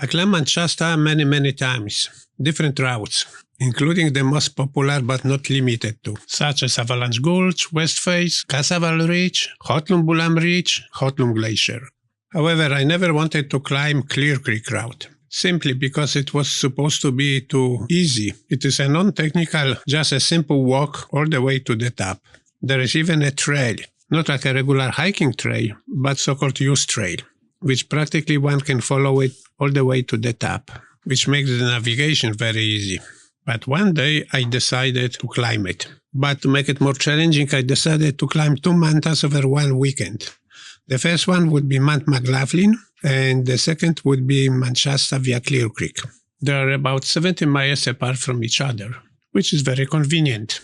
I climbed Mount Shasta many times, different routes, including the most popular but not limited to, such as Avalanche Gulch, West Face, Casaval Ridge, Hotlum Ridge, Hotlum Glacier. However, I never wanted to climb Clear Creek route, simply because it was supposed to be too easy. It is a non-technical, just a simple walk all the way to the top. There is even a trail, not like a regular hiking trail, but so-called use trail, which practically one can follow it all the way to the top, which makes the navigation very easy. But one day I decided to climb it. But to make it more challenging, I decided to climb 2 mountains over one weekend. The first one would be Mount McLoughlin, and the second would be Mount Shasta via Clear Creek. They are about 70 miles apart from each other, which is very convenient.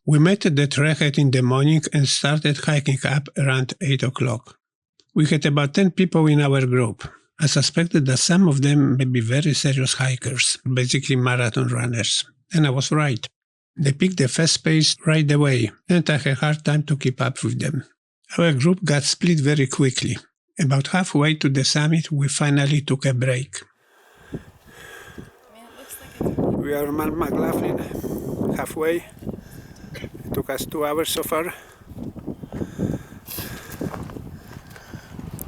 We met at the trailhead in the morning and started hiking up around 8 o'clock. We had about 10 people in our group. I suspected that some of them may be very serious hikers, basically marathon runners. And I was right. They picked the fast pace right away, and I had a hard time to keep up with them. Our group got split very quickly. About halfway to the summit, we finally took a break. We are Mount McLoughlin, halfway. It took us 2 hours so far.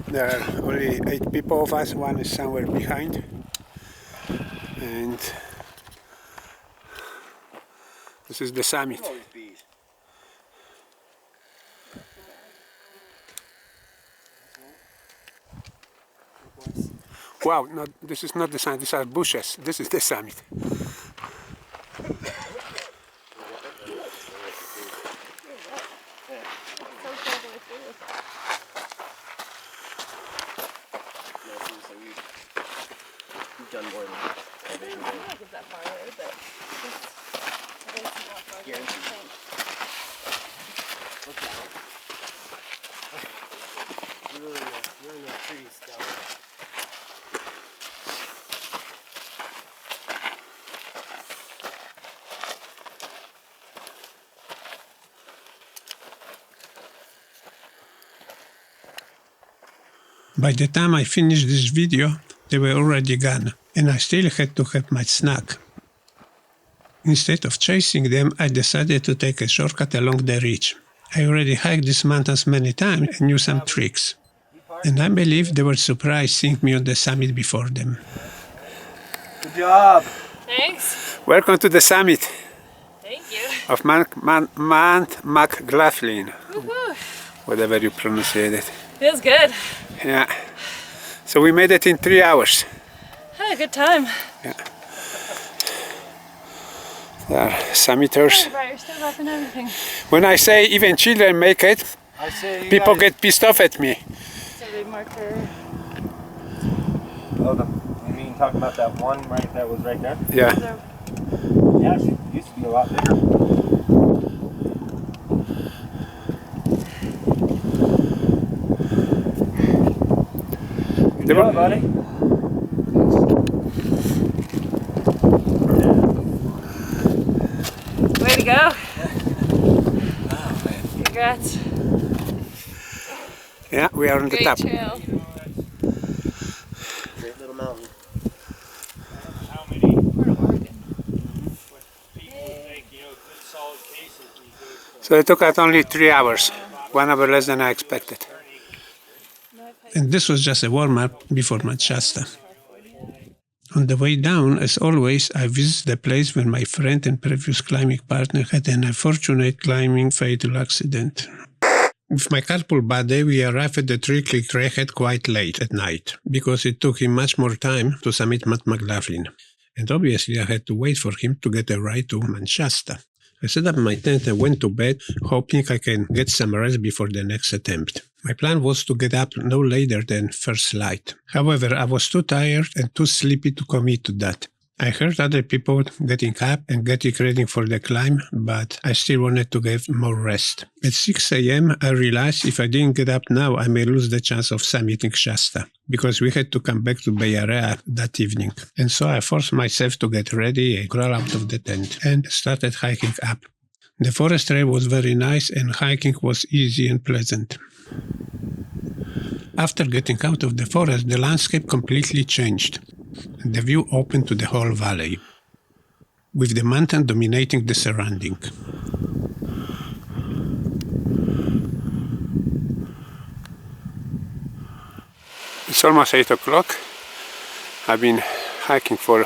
There are only 8 people of us, one is somewhere behind. And this is the summit. Wow, no, this is not the summit, these are bushes. This is the summit. Done more than that. I don't know if it's that far away, but really no trees down there. By the time I finished this video, they were already gone, and I still had to have my snack. Instead of chasing them, I decided to take a shortcut along the ridge. I already hiked these mountains many times and knew some tricks. And I believe they were surprised seeing me on the summit before them. Good job! Thanks! Welcome to the summit. Thank you! Of Mount McLoughlin. Woohoo! Whatever you pronounce it. Feels good. Yeah. So we made it in 3 hours. Had a good time. Yeah. There are summiters. And everything. When I say even children make it, people get pissed off at me. So they marker. Oh, you mean talking about that one right that was right there? Yeah. Yeah, it used to be a lot bigger. Good job, buddy. Way to go. Oh, man. Congrats. Yeah, we are on the Great top. trail. Great little mountain. How many We're in Oregon. people take, good solid cases and do it. So it took us only 3 hours, 1 hour less than I expected. And this was just a warm-up before Mount Shasta. On the way down, as always, I visited the place where my friend and previous climbing partner had an unfortunate climbing fatal accident. With my carpool buddy, we arrived at the Clear Creek trailhead quite late at night, because it took him much more time to summit Mount McLoughlin. And obviously I had to wait for him to get a ride to Mount Shasta. I set up my tent and went to bed, hoping I can get some rest before the next attempt. My plan was to get up no later than first light. However, I was too tired and too sleepy to commit to that. I heard other people getting up and getting ready for the climb, but I still wanted to get more rest. At 6 a.m., I realized if I didn't get up now, I may lose the chance of summiting Shasta, because we had to come back to Bay Area that evening. And so I forced myself to get ready and crawl out of the tent and started hiking up. The forest trail was very nice and hiking was easy and pleasant. After getting out of the forest, the landscape completely changed. The view opened to the whole valley, with the mountain dominating the surrounding. It's almost 8 o'clock. I've been hiking for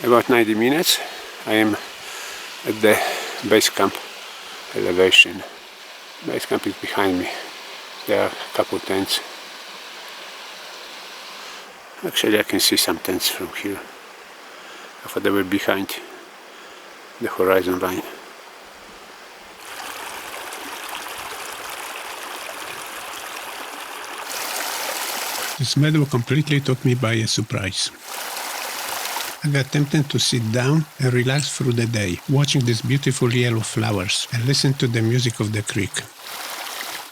about 90 minutes. I am at the base camp elevation. Base camp is behind me. There are a couple tents. Actually, I can see some tents from here. I thought they were behind the horizon line. This meadow completely took me by a surprise. I got tempted to sit down and relax through the day, watching these beautiful yellow flowers and listen to the music of the creek.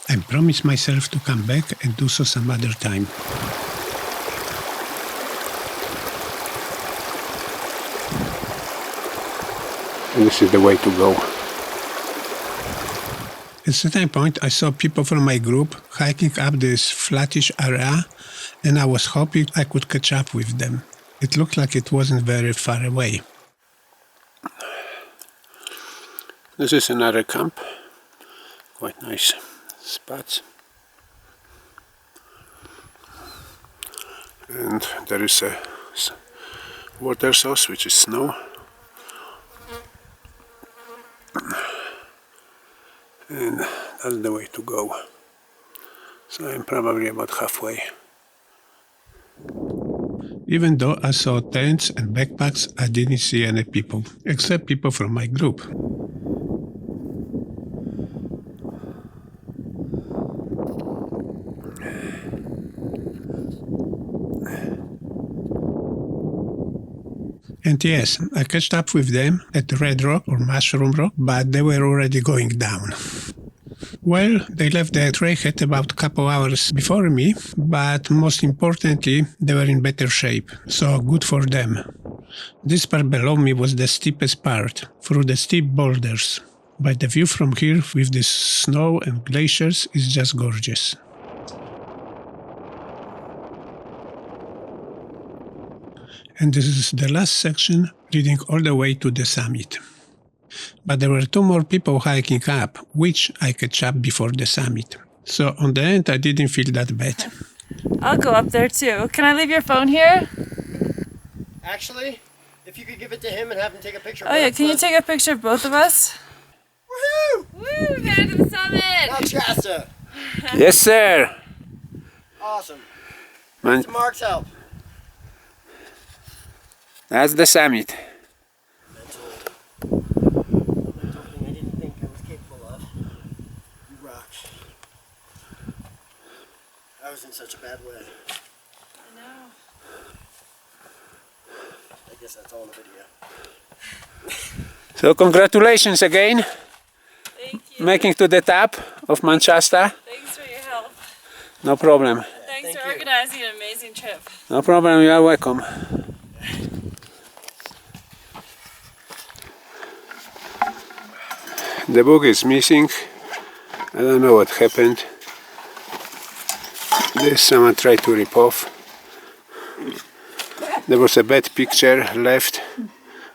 I promised myself to come back and do so some other time. And this is the way to go. At a certain point, I saw people from my group hiking up this flattish area, and I was hoping I could catch up with them. It looked like it wasn't very far away. This is another camp. Quite nice spots. And there is a water source, which is snow. And that's the way to go. So I'm probably about halfway. Even though I saw tents and backpacks, I didn't see any people, except people from my group. And yes, I catched up with them at Red Rock or Mushroom Rock, but they were already going down. Well, they left the trailhead about a couple hours before me, but most importantly, they were in better shape, so good for them. This part below me was the steepest part, through the steep boulders. But the view from here with this snow and glaciers is just gorgeous. And this is the last section leading all the way to the summit. But there were 2 more people hiking up, which I catch up before the summit. So on the end, I didn't feel that bad. I'll go up there too. Can I leave your phone here? Actually, if you could give it to him and have him take a picture. Oh yeah, can you take a picture of both of us? Woohoo! Woo, we made it to the summit! Mount Shasta. Yes, sir! Awesome. Man, With Mark's help. that's the summit. Something I didn't think I was capable of. You rock. I was in such a bad way. I know. I guess that's all in the video. So congratulations again, Thank you. making to the top of Mount Shasta. Thanks for your help. No problem. Thanks Thank for you. organizing an amazing trip. No problem, you are welcome. The book is missing. I don't know what happened. This someone tried to rip off. There was a bad picture left.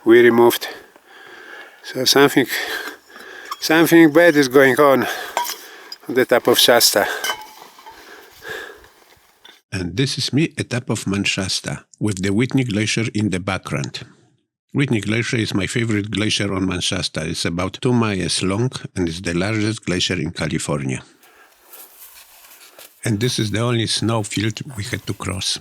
We removed. So something bad is going on the top of Shasta. And this is me at top of Mount Shasta, with the Whitney Glacier in the background. Whitney Glacier is my favorite glacier on Mount Shasta. It's about 2 miles long and it's the largest glacier in California. And this is the only snow field we had to cross.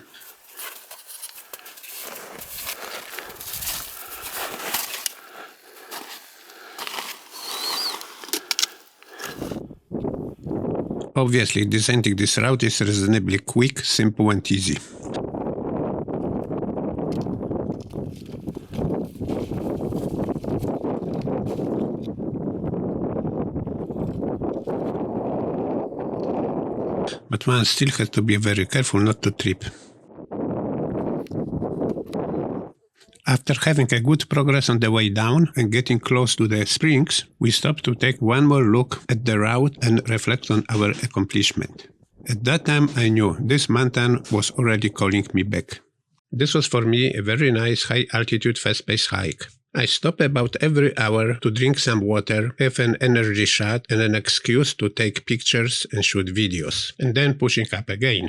Obviously, descending this route is reasonably quick, simple and easy. But one still has to be very careful not to trip. After having a good progress on the way down and getting close to the springs, we stopped to take one more look at the route and reflect on our accomplishment. At that time, I knew this mountain was already calling me back. This was for me a very nice high-altitude fast-paced hike. I stopped about every hour to drink some water, have an energy shot and an excuse to take pictures and shoot videos, and then pushing up again.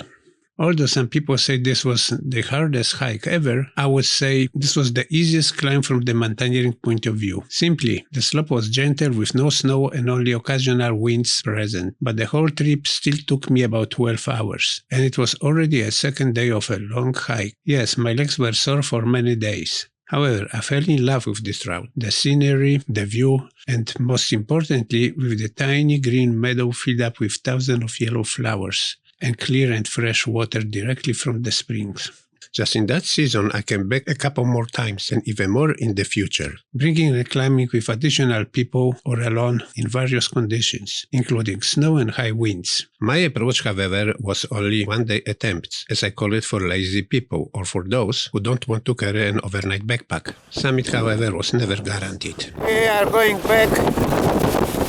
Although some people say this was the hardest hike ever, I would say this was the easiest climb from the mountaineering point of view. Simply, the slope was gentle with no snow and only occasional winds present, but the whole trip still took me about 12 hours. And it was already a second day of a long hike. Yes, my legs were sore for many days. However, I fell in love with this route, the scenery, the view, and most importantly, with the tiny green meadow filled up with thousands of yellow flowers and clear and fresh water directly from the springs. Just in that season, I came back a couple more times and even more in the future, bringing and climbing with additional people or alone in various conditions, including snow and high winds. My approach, however, was only one-day attempts, as I call it, for lazy people or for those who don't want to carry an overnight backpack. Summit, however, was never guaranteed. We are going back.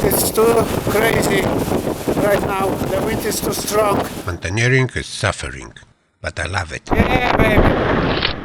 It's too crazy right now. The wind is too strong. Mountaineering is suffering, but I love it. Yeah, baby.